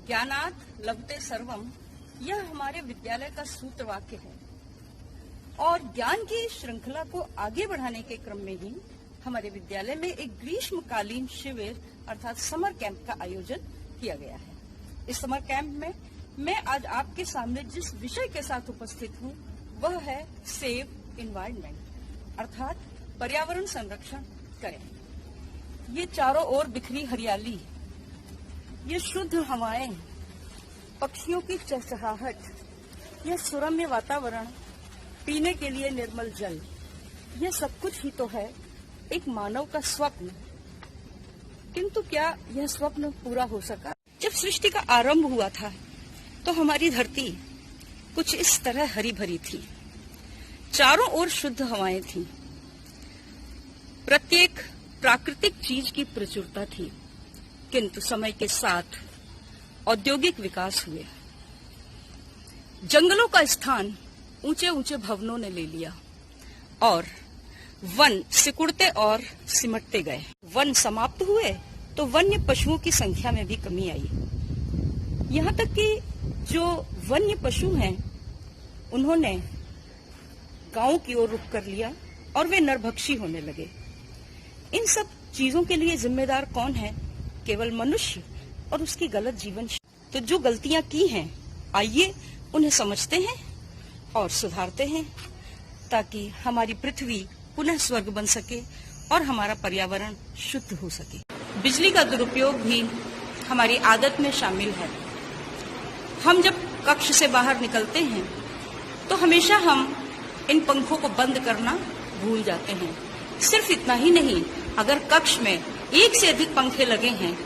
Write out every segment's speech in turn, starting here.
ज्ञानात् लभते सर्वम, यह हमारे विद्यालय का सूत्र वाक्य है। और ज्ञान की श्रृंखला को आगे बढ़ाने के क्रम में ही हमारे विद्यालय में एक ग्रीष्मकालीन शिविर अर्थात समर कैंप का आयोजन किया गया है। इस समर कैंप में मैं आज आपके सामने जिस विषय के साथ उपस्थित हूँ वह है सेव इन्वायरमेंट अर्थात पर्यावरण संरक्षण करें। ये चारों ओर बिखरी हरियाली, ये शुद्ध हवाएं, पक्षियों की चहचहाहट, यह सुरम्य वातावरण, पीने के लिए निर्मल जल, यह सब कुछ ही तो है एक मानव का स्वप्न। किंतु क्या यह स्वप्न पूरा हो सका? जब सृष्टि का आरंभ हुआ था तो हमारी धरती कुछ इस तरह हरी भरी थी। चारों ओर शुद्ध हवाएं थी, प्रत्येक प्राकृतिक चीज की प्रचुरता थी। किंतु समय के साथ औद्योगिक विकास हुए, जंगलों का स्थान ऊंचे ऊंचे भवनों ने ले लिया और वन सिकुड़ते और सिमटते गए। वन समाप्त हुए तो वन्य पशुओं की संख्या में भी कमी आई। यहाँ तक कि जो वन्य पशु हैं उन्होंने गांव की ओर रुख कर लिया और वे नरभक्षी होने लगे। इन सब चीजों के लिए जिम्मेदार कौन है? केवल मनुष्य और उसकी गलत जीवन। तो जो गलतियां की हैं आइए उन्हें समझते हैं और सुधारते हैं ताकि हमारी पृथ्वी पुनः स्वर्ग बन सके और हमारा पर्यावरण शुद्ध हो सके। बिजली का दुरुपयोग भी हमारी आदत में शामिल है। हम जब कक्ष से बाहर निकलते हैं तो हमेशा हम इन पंखों को बंद करना भूल जाते हैं। सिर्फ इतना ही नहीं, अगर कक्ष में एक से अधिक पंखे लगे हैं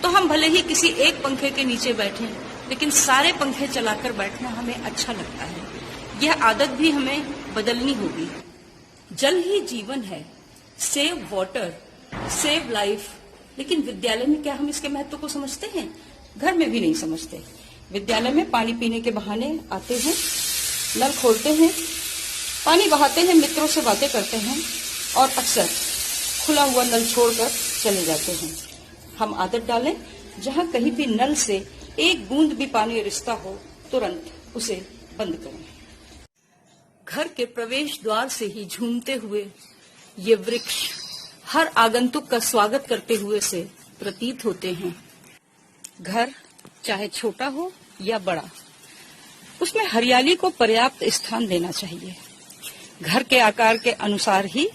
तो हम भले ही किसी एक पंखे के नीचे बैठें, लेकिन सारे पंखे चलाकर बैठना हमें अच्छा लगता है। यह आदत भी हमें बदलनी होगी। जल ही जीवन है, सेव वाटर, सेव लाइफ। लेकिन विद्यालय में क्या हम इसके महत्व को समझते हैं? घर में भी नहीं समझते। विद्यालय में पानी पीने के बहाने आते हैं, नल खोलते हैं, पानी बहाते हैं, मित्रों से बातें करते हैं और अक्सर खुला हुआ नल छोड़कर चले जाते हैं। हम आदत डालें, जहां कहीं भी नल से एक बूंद भी पानी रिसता हो तुरंत उसे बंद करें। घर के प्रवेश द्वार से ही झूमते हुए ये वृक्ष हर आगंतुक का स्वागत करते हुए से प्रतीत होते हैं। घर चाहे छोटा हो या बड़ा, उसमें हरियाली को पर्याप्त स्थान देना चाहिए। घर के आकार के अनुसार ही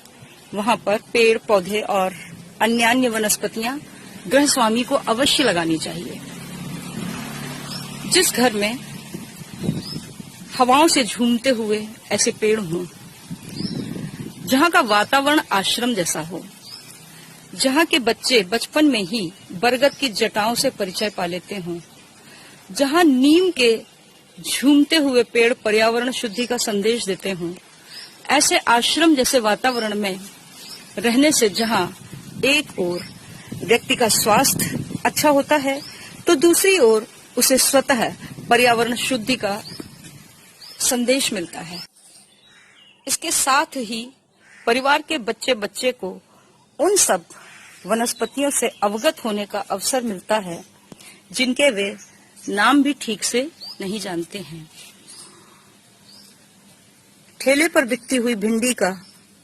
वहां पर पेड़ पौधे और अन्य वनस्पतियां गृह स्वामी को अवश्य लगानी चाहिए। जिस घर में हवाओं से झूमते हुए ऐसे पेड़ हों, जहां का वातावरण आश्रम जैसा हो, जहां के बच्चे बचपन में ही बरगद की जटाओं से परिचय पा लेते हों, जहां नीम के झूमते हुए पेड़ पर्यावरण शुद्धि का संदेश देते हों, ऐसे आश्रम जैसे वातावरण में रहने से जहां एक ओर व्यक्ति का स्वास्थ्य अच्छा होता है तो दूसरी ओर उसे स्वतः पर्यावरण शुद्धि का संदेश मिलता है। इसके साथ ही परिवार के बच्चे बच्चे को उन सब वनस्पतियों से अवगत होने का अवसर मिलता है जिनके वे नाम भी ठीक से नहीं जानते हैं। ठेले पर बिकती हुई भिंडी का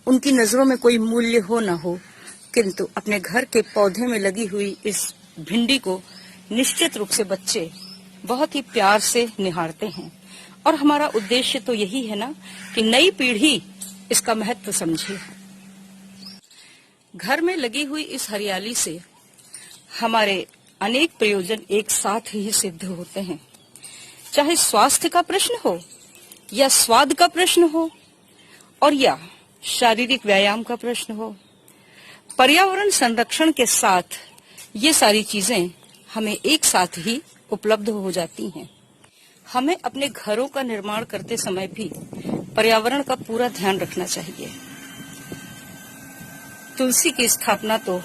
उनकी नजरों में कोई मूल्य हो न हो, किंतु अपने घर के पौधे में लगी हुई इस भिंडी को निश्चित रूप से बच्चे बहुत ही प्यार से निहारते हैं। और हमारा उद्देश्य तो यही है ना कि नई पीढ़ी इसका महत्व समझे। घर में लगी हुई इस हरियाली से हमारे अनेक प्रयोजन एक साथ ही सिद्ध होते हैं। चाहे स्वास्थ्य का प्रश्न हो या स्वाद का प्रश्न हो और या शारीरिक व्यायाम का प्रश्न हो, पर्यावरण संरक्षण के साथ ये सारी चीजें हमें एक साथ ही उपलब्ध हो जाती हैं। हमें अपने घरों का निर्माण करते समय भी पर्यावरण का पूरा ध्यान रखना चाहिए। तुलसी की स्थापना तो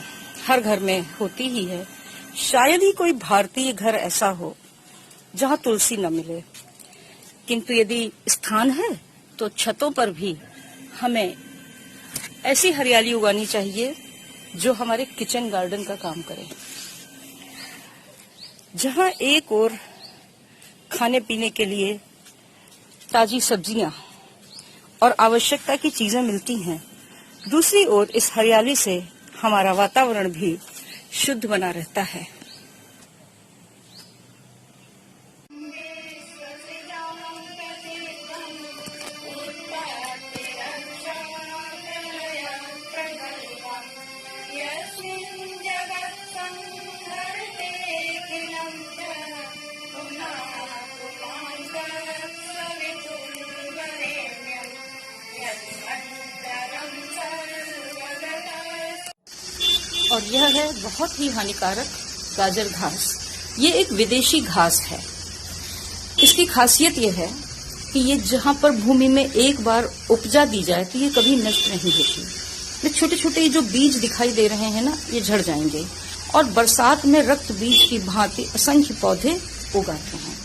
हर घर में होती ही है। शायद ही कोई भारतीय घर ऐसा हो जहां तुलसी न मिले, किंतु यदि स्थान है तो छतों पर भी हमें ऐसी हरियाली उगानी चाहिए जो हमारे किचन गार्डन का काम करे। जहां एक ओर खाने पीने के लिए ताजी सब्जियां और आवश्यकता की चीजें मिलती हैं, दूसरी ओर इस हरियाली से हमारा वातावरण भी शुद्ध बना रहता है। और यह है बहुत ही हानिकारक गाजर घास। ये एक विदेशी घास है। इसकी खासियत यह है कि ये जहां पर भूमि में एक बार उपजा दी जाए तो ये कभी नष्ट नहीं होती। ये छोटे छोटे जो बीज दिखाई दे रहे हैं ना, ये झड़ जाएंगे और बरसात में रक्त बीज की भांति असंख्य पौधे उगाते हैं।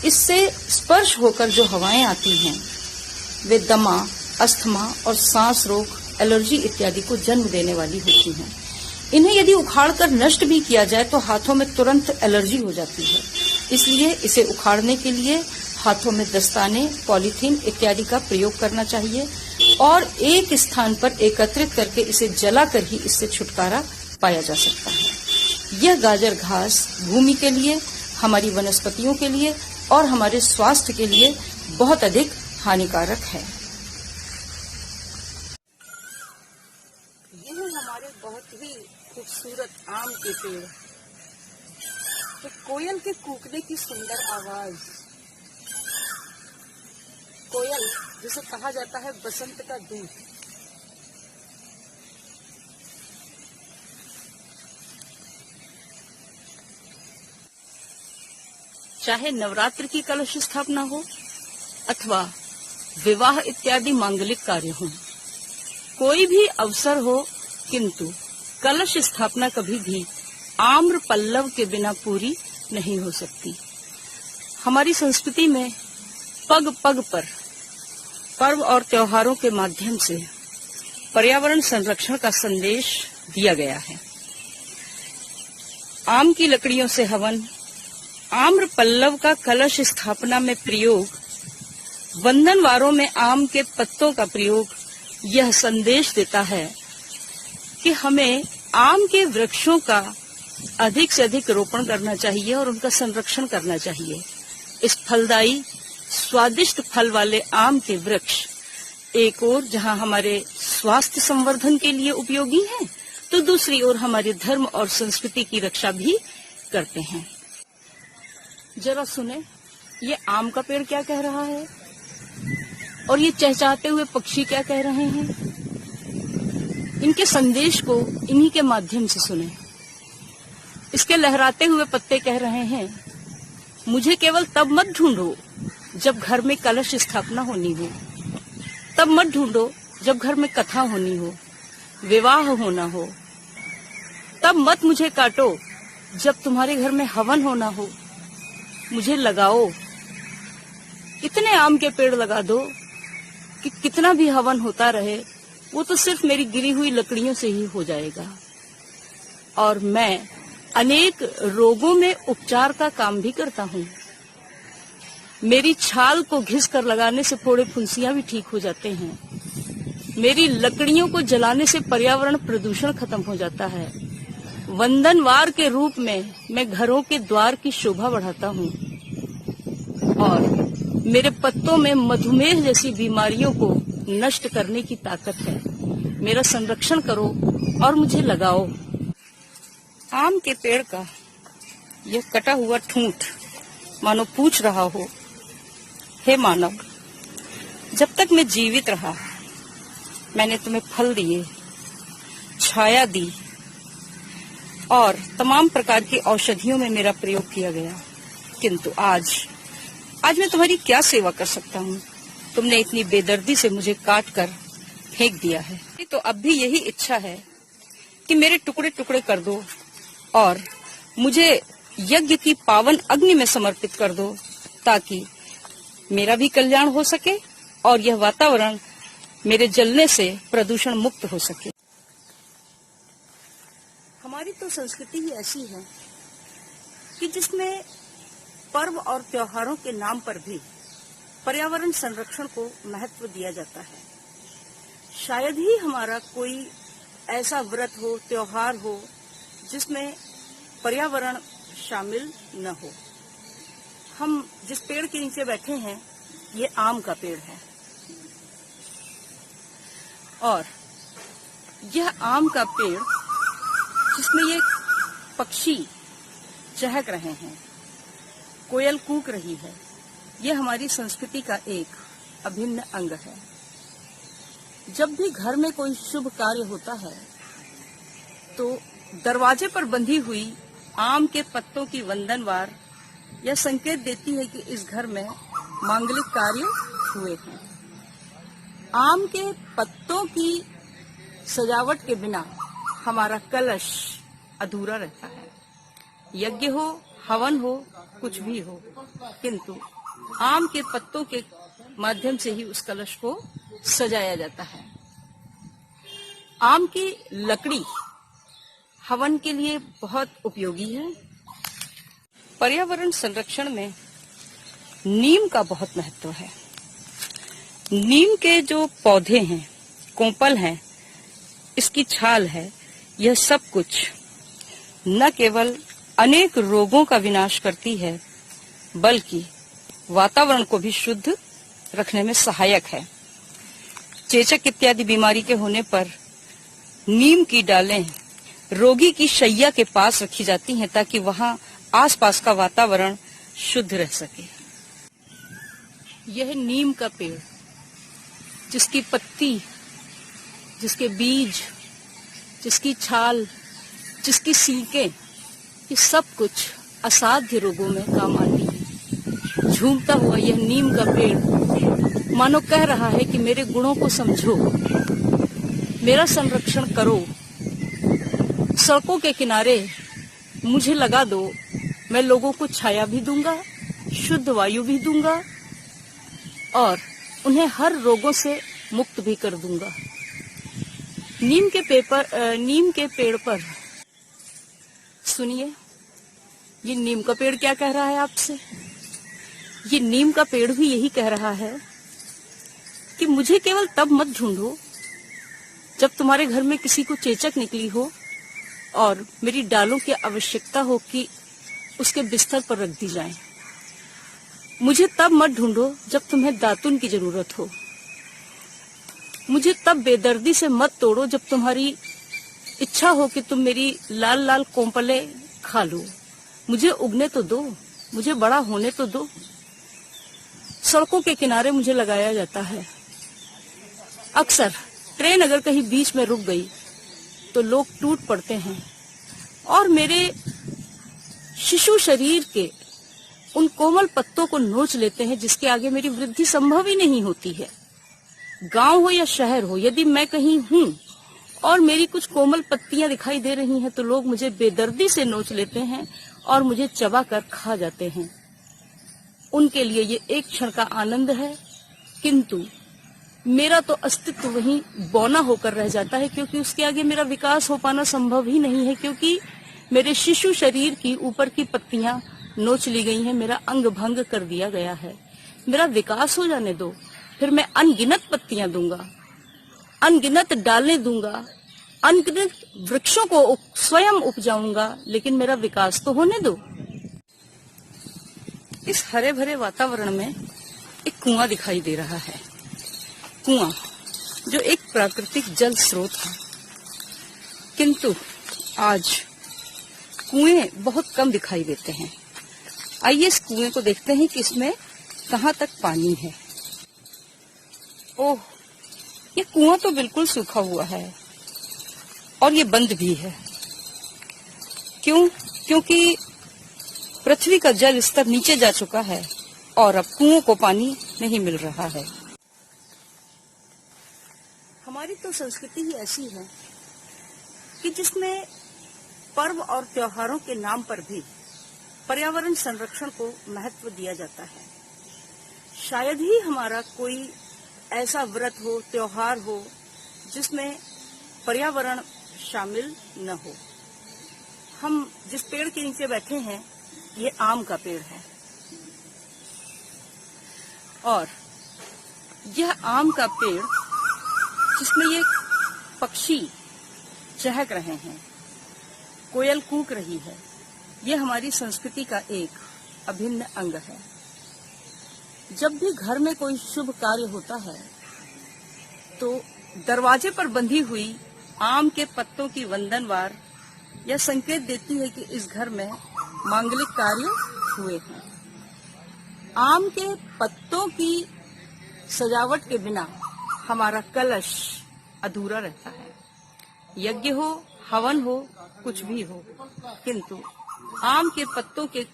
इससे स्पर्श होकर जो हवाएं आती हैं वे दमा, अस्थमा और सांस रोग, एलर्जी इत्यादि को जन्म देने वाली होती हैं। इन्हें यदि उखाड़कर नष्ट भी किया जाए तो हाथों में तुरंत एलर्जी हो जाती है। इसलिए इसे उखाड़ने के लिए हाथों में दस्ताने, पॉलीथीन इत्यादि का प्रयोग करना चाहिए और एक स्थान पर एकत्रित करके इसे जलाकर ही इससे छुटकारा पाया जा सकता है। यह गाजर घास भूमि के लिए, हमारी वनस्पतियों के लिए और हमारे स्वास्थ्य के लिए बहुत अधिक हानिकारक है। यह हमारे बहुत ही खूबसूरत आम के पेड़, तो कोयल के कूकने की सुंदर आवाज। कोयल जिसे कहा जाता है बसंत का दूत, चाहे नवरात्र की कलश स्थापना हो अथवा विवाह इत्यादि मांगलिक कार्य हो, कोई भी अवसर हो, किंतु कलश स्थापना कभी भी आम्र पल्लव के बिना पूरी नहीं हो सकती। हमारी संस्कृति में पग पग पर पर्व और त्योहारों के माध्यम से पर्यावरण संरक्षण का संदेश दिया गया है। आम की लकड़ियों से हवन, आम्र पल्लव का कलश स्थापना में प्रयोग, वंदनवारों में आम के पत्तों का प्रयोग यह संदेश देता है कि हमें आम के वृक्षों का अधिक से अधिक रोपण करना चाहिए और उनका संरक्षण करना चाहिए। इस फलदायी स्वादिष्ट फल वाले आम के वृक्ष एक ओर जहां हमारे स्वास्थ्य संवर्धन के लिए उपयोगी हैं, तो दूसरी ओर हमारे धर्म और संस्कृति की रक्षा भी करते हैं। जरा सुने, ये आम का पेड़ क्या कह रहा है और ये चहचहाते हुए पक्षी क्या कह रहे हैं। इनके संदेश को इन्हीं के माध्यम से सुने। इसके लहराते हुए पत्ते कह रहे हैं, मुझे केवल तब मत ढूंढो जब घर में कलश स्थापना होनी हो, तब मत ढूंढो जब घर में कथा होनी हो, विवाह होना हो, तब मत मुझे काटो जब तुम्हारे घर में हवन होना हो। मुझे लगाओ, इतने आम के पेड़ लगा दो कि कितना भी हवन होता रहे वो तो सिर्फ मेरी गिरी हुई लकड़ियों से ही हो जाएगा। और मैं अनेक रोगों में उपचार का काम भी करता हूँ। मेरी छाल को घिस कर लगाने से फोड़े फुंसियां भी ठीक हो जाते हैं। मेरी लकड़ियों को जलाने से पर्यावरण प्रदूषण खत्म हो जाता है। वंदनवार के रूप में मैं घरों के द्वार की शोभा बढ़ाता हूँ और मेरे पत्तों में मधुमेह जैसी बीमारियों को नष्ट करने की ताकत है। मेरा संरक्षण करो और मुझे लगाओ। आम के पेड़ का यह कटा हुआ ठूंठ मानो पूछ रहा हो, हे मानव, जब तक मैं जीवित रहा मैंने तुम्हें फल दिए, छाया दी और तमाम प्रकार की औषधियों में मेरा प्रयोग किया गया, किंतु आज मैं तुम्हारी क्या सेवा कर सकता हूँ। तुमने इतनी बेदर्दी से मुझे काट कर फेंक दिया है। तो अब भी यही इच्छा है कि मेरे टुकड़े टुकड़े कर दो और मुझे यज्ञ की पावन अग्नि में समर्पित कर दो, ताकि मेरा भी कल्याण हो सके और यह वातावरण मेरे जलने से प्रदूषण मुक्त हो सके। हमारी तो संस्कृति ही ऐसी है कि जिसमें पर्व और त्योहारों के नाम पर भी पर्यावरण संरक्षण को महत्व दिया जाता है। शायद ही हमारा कोई ऐसा व्रत हो, त्योहार हो, जिसमें पर्यावरण शामिल न हो। हम जिस पेड़ के नीचे बैठे हैं, ये आम का पेड़ है और यह आम का पेड़ जिसमें ये पक्षी चहक रहे हैं, कोयल कूक रही है, यह हमारी संस्कृति का एक अभिन्न अंग है। जब भी घर में कोई शुभ कार्य होता है तो दरवाजे पर बंधी हुई आम के पत्तों की वंदनवार यह संकेत देती है कि इस घर में मांगलिक कार्य हुए हैं। आम के पत्तों की सजावट के बिना हमारा कलश अधूरा रहता है। यज्ञ हो, हवन हो, कुछ भी हो, किंतु आम के पत्तों के माध्यम से ही उस कलश को सजाया जाता है। आम की लकड़ी हवन के लिए बहुत उपयोगी है। पर्यावरण संरक्षण में नीम का बहुत महत्व है। नीम के जो पौधे हैं, कोंपल हैं, इसकी छाल है, यह सब कुछ न केवल अनेक रोगों का विनाश करती है, बल्कि वातावरण को भी शुद्ध रखने में सहायक है। चेचक इत्यादि बीमारी के होने पर नीम की डालें रोगी की शैया के पास रखी जाती हैं ताकि वहां आसपास का वातावरण शुद्ध रह सके। यह नीम का पेड़, जिसकी पत्ती, जिसके बीज, जिसकी छाल, जिसकी सीकें, ये सब कुछ असाध्य रोगों में काम आती है। झूमता हुआ यह नीम का पेड़ मानो कह रहा है कि मेरे गुणों को समझो, मेरा संरक्षण करो, सड़कों के किनारे मुझे लगा दो, मैं लोगों को छाया भी दूंगा, शुद्ध वायु भी दूंगा और उन्हें हर रोगों से मुक्त भी कर दूंगा। नीम के पेड़ पर सुनिए, ये नीम का पेड़ क्या कह रहा है आपसे। ये नीम का पेड़ भी यही कह रहा है कि मुझे केवल तब मत ढूंढो जब तुम्हारे घर में किसी को चेचक निकली हो और मेरी डालों की आवश्यकता हो कि उसके बिस्तर पर रख दी जाए। मुझे तब मत ढूंढो जब तुम्हें दातुन की जरूरत हो। मुझे तब बेदर्दी से मत तोड़ो जब तुम्हारी इच्छा हो कि तुम मेरी लाल लाल कोंपले खा लो। मुझे उगने तो दो, मुझे बड़ा होने तो दो। सड़कों के किनारे मुझे लगाया जाता है। अक्सर ट्रेन अगर कहीं बीच में रुक गई तो लोग टूट पड़ते हैं और मेरे शिशु शरीर के उन कोमल पत्तों को नोच लेते हैं जिसके आगे मेरी वृद्धि संभव ही नहीं होती है। गांव हो या शहर हो, यदि मैं कहीं हूं और मेरी कुछ कोमल पत्तियां दिखाई दे रही हैं तो लोग मुझे बेदर्दी से नोच लेते हैं और मुझे चबा कर खा जाते हैं। उनके लिए ये एक क्षण का आनंद है, किंतु मेरा तो अस्तित्व वहीं बौना होकर रह जाता है, क्योंकि उसके आगे मेरा विकास हो पाना संभव ही नहीं है, क्योंकि मेरे शिशु शरीर की ऊपर की पत्तियां नोच ली गई हैं, मेरा अंग भंग कर दिया गया है। मेरा विकास हो जाने दो, फिर मैं अनगिनत पत्तियां दूंगा, अनगिनत डालें दूंगा, अनगिनत वृक्षों को स्वयं उपजाऊंगा, लेकिन मेरा विकास तो होने दो। इस हरे भरे वातावरण में एक कुआं दिखाई दे रहा है। कुआं जो एक प्राकृतिक जल स्रोत है, किंतु आज कुएं बहुत कम दिखाई देते हैं। आइए इस कुएं को देखते हैं कि इसमें कहां तक पानी है। ओह, ये कुआं तो बिल्कुल सूखा हुआ है और ये बंद भी है। क्यों? क्योंकि पृथ्वी का जल स्तर नीचे जा चुका है और अब कुओं को पानी नहीं मिल रहा है। हमारी तो संस्कृति ही ऐसी है कि जिसमें पर्व और त्योहारों के नाम पर भी पर्यावरण संरक्षण को महत्व दिया जाता है। शायद ही हमारा कोई ऐसा व्रत हो, त्योहार हो, जिसमें पर्यावरण शामिल न हो। हम जिस पेड़ के नीचे बैठे हैं, ये आम का पेड़ है और यह आम का पेड़ जिसमें ये पक्षी चहक रहे हैं, कोयल कूक रही है, ये हमारी संस्कृति का एक अभिन्न अंग है। जब भी घर में कोई शुभ कार्य होता है तो दरवाजे पर बंधी हुई आम के पत्तों की वंदनवार यह संकेत देती है कि इस घर में मांगलिक कार्य हुए हैं। आम के पत्तों की सजावट के बिना हमारा कलश अधूरा रहता है। यज्ञ हो, हवन हो, कुछ भी हो, किंतु आम के पत्तों के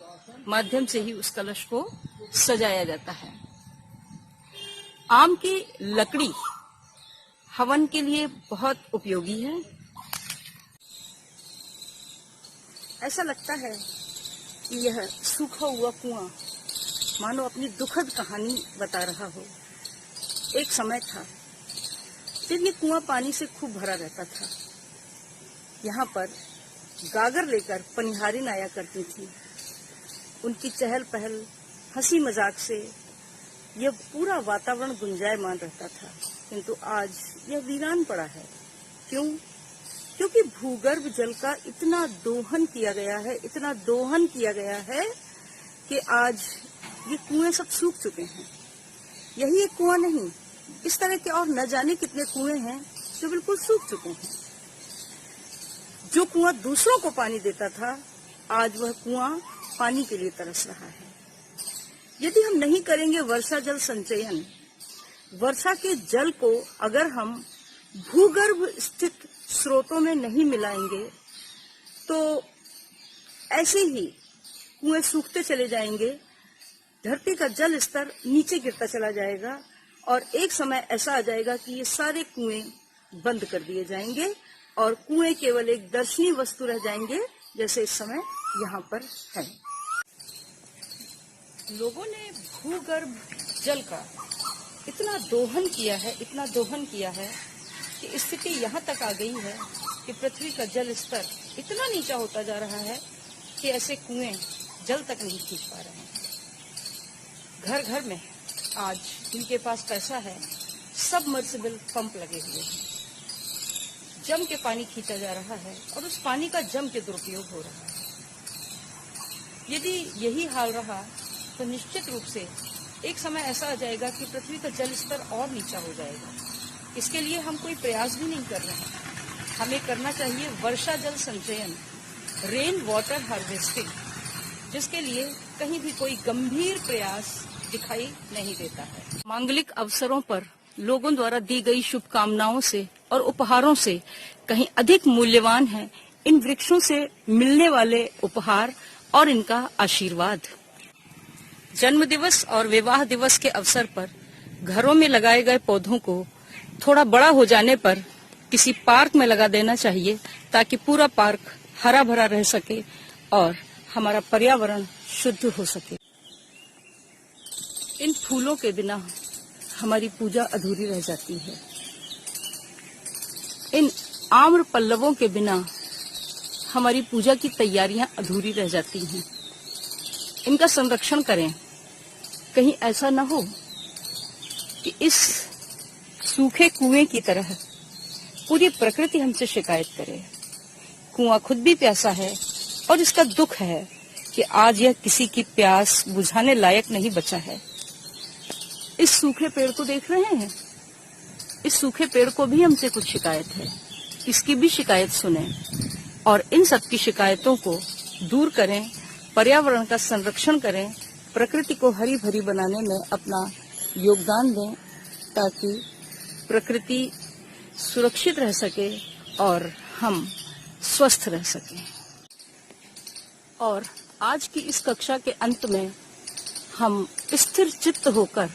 माध्यम से ही उस कलश को सजाया जाता है। आम की लकड़ी हवन के लिए बहुत उपयोगी है। ऐसा लगता है कि यह सूखा हुआ कुआं मानो अपनी दुखद कहानी बता रहा हो। एक समय था जब ये कुआं पानी से खूब भरा रहता था। यहाँ पर गागर लेकर पनिहारिन आया करती थी। उनकी चहल पहल, हंसी मजाक से यह पूरा वातावरण गुंजायमान रहता था, किंतु आज यह वीरान पड़ा है। क्यों? क्योंकि भूगर्भ जल का इतना दोहन किया गया है, इतना दोहन किया गया है कि आज ये कुएं सब सूख चुके हैं। यही एक कुआं नहीं, इस तरह के और न जाने कितने कुएं हैं जो बिल्कुल सूख चुके हैं। जो कुआं दूसरों को पानी देता था, आज वह कुआं पानी के लिए तरस रहा है। यदि हम नहीं करेंगे वर्षा जल संचयन, वर्षा के जल को अगर हम भूगर्भ स्थित स्रोतों में नहीं मिलाएंगे तो ऐसे ही कुएं सूखते चले जाएंगे, धरती का जल स्तर नीचे गिरता चला जाएगा और एक समय ऐसा आ जाएगा कि ये सारे कुएं बंद कर दिए जाएंगे और कुएं केवल एक दर्शनीय वस्तु रह जाएंगे, जैसे इस समय यहाँ पर है। लोगों ने भूगर्भ जल का इतना दोहन किया है, इतना दोहन किया है कि स्थिति यहाँ तक आ गई है कि पृथ्वी का जल स्तर इतना नीचा होता जा रहा है कि ऐसे कुएं जल तक नहीं खींच पा रहे हैं। घर घर में आज जिनके पास पैसा है, सबमर्सिबल पंप लगे हुए हैं। जम के पानी खींचा जा रहा है और उस पानी का जम के दुरुपयोग हो रहा है। यदि यही हाल रहा तो निश्चित रूप से एक समय ऐसा आ जाएगा कि पृथ्वी का जल स्तर और नीचा हो जाएगा। इसके लिए हम कोई प्रयास भी नहीं कर रहे हैं। हमें करना चाहिए वर्षा जल संचयन, रेन वाटर हार्वेस्टिंग, जिसके लिए कहीं भी कोई गंभीर प्रयास दिखाई नहीं देता है। मांगलिक अवसरों पर लोगों द्वारा दी गई शुभकामनाओं से और उपहारों से कहीं अधिक मूल्यवान है इन वृक्षों से मिलने वाले उपहार और इनका आशीर्वाद। जन्म दिवस और विवाह दिवस के अवसर पर घरों में लगाए गए पौधों को थोड़ा बड़ा हो जाने पर किसी पार्क में लगा देना चाहिए, ताकि पूरा पार्क हरा भरा रह सके और हमारा पर्यावरण शुद्ध हो सके। इन फूलों के बिना हमारी पूजा अधूरी रह जाती है। इन आम्र पल्लवों के बिना हमारी पूजा की तैयारियां अधूरी रह जाती हैं। इनका संरक्षण करें। कहीं ऐसा न हो कि इस सूखे कुएं की तरह पूरी प्रकृति हमसे शिकायत करे। कुआं खुद भी प्यासा है और इसका दुख है कि आज यह किसी की प्यास बुझाने लायक नहीं बचा है। इस सूखे पेड़ को देख रहे हैं? इस सूखे पेड़ को भी हमसे कुछ शिकायत है। इसकी भी शिकायत सुने और इन सब की शिकायतों को दूर करें, पर्यावरण का संरक्षण करें, प्रकृति को हरी भरी बनाने में अपना योगदान दें, ताकि प्रकृति सुरक्षित रह सके और हम स्वस्थ रह सकें। और आज की इस कक्षा के अंत में हम स्थिर चित्त होकर,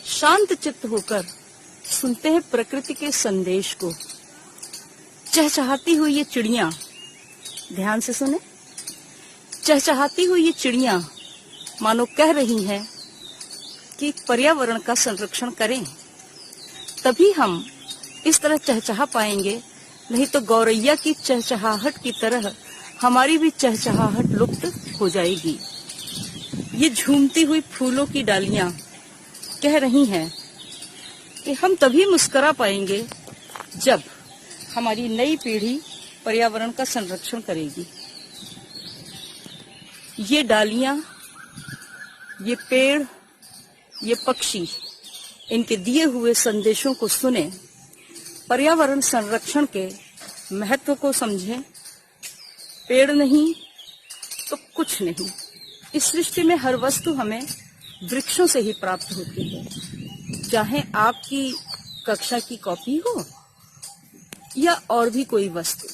शांत चित्त होकर सुनते हैं प्रकृति के संदेश को। चहचहाती हुई ये चिड़ियां, ध्यान से सुने, चहचहाती हुई ये चिड़ियां मानो कह रही हैं कि पर्यावरण का संरक्षण करें, तभी हम इस तरह चहचहा पाएंगे। नहीं तो गौरैया की चहचहाहट की तरह हमारी भी चहचहाहट लुप्त हो जाएगी। ये झूमती हुई फूलों की डालियां कह रही हैं कि हम तभी मुस्कुरा पाएंगे जब हमारी नई पीढ़ी पर्यावरण का संरक्षण करेगी। ये डालियां, ये पेड़, ये पक्षी इनके दिए हुए संदेशों को सुने, पर्यावरण संरक्षण के महत्व को समझें। पेड़ नहीं तो कुछ नहीं। इस सृष्टि में हर वस्तु हमें वृक्षों से ही प्राप्त होती है, चाहे आपकी कक्षा की कॉपी हो या और भी कोई वस्तु।